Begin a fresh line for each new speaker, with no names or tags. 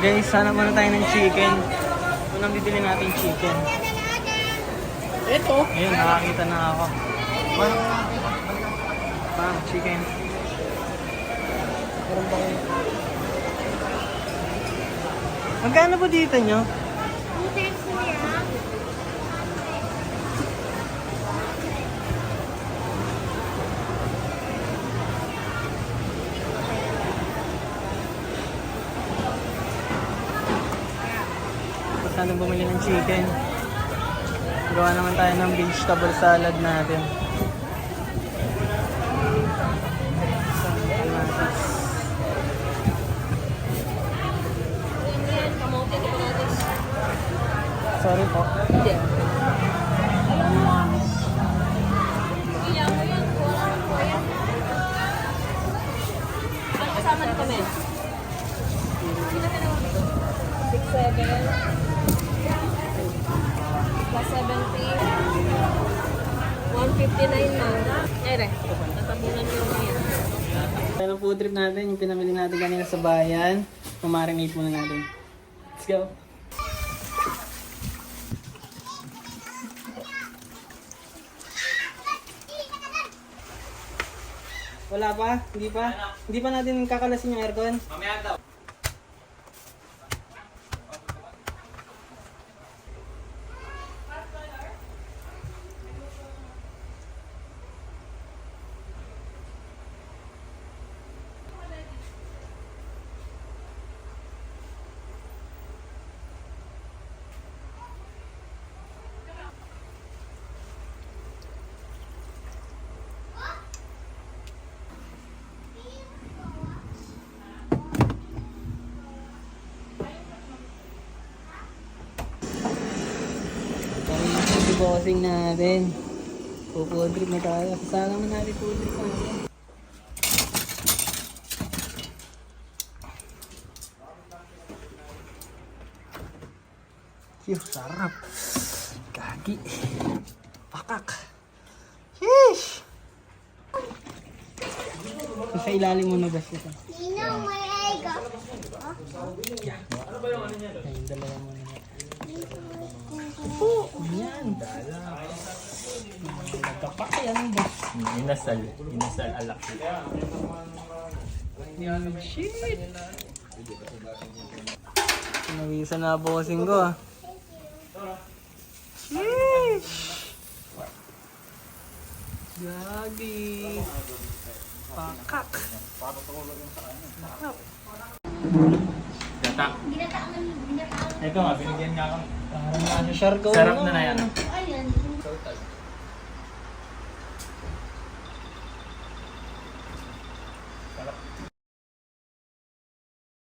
Guys, sana muna tayo ng chicken. Unang bibili natin chicken.
Ito.
Ayun, nakakita na ako. Ma'am, chicken.
Meron ba kayo?
Magkano po dito nyo? Sana bumili ng chicken. Gawa naman tayo ng vegetable salad natin. Sorry po.
Hindi. Kasama na kami. 6-7 plus 70 159 na. Ere, tatabunan nyo lang yan.
Pero food trip natin, yung pinamili natin kanina sa bayan. Mamarinate muna natin. Let's go! Wala pa? Hindi pa? Hindi pa natin kakalasin yung aircon? Mamaya daw. Bossing natin. Food trip na tayo. Kasama mo natin food trip natin. Phew, sarap. Kaki. Pakak. Sheesh! Sa ilalim mo na ba siya?
Ninong, may egg.
Ayun, dalawa mo na. Oh, yan. Nagkapaki, ano ba?
Inasal alak.
Yan, shit. Nawisan na bossing ko ah. Sheesh. Gagi. Pakak.
Gata. Ito nga, binigyan nga ako.
Ano, Sharko.
Sarap na na yan.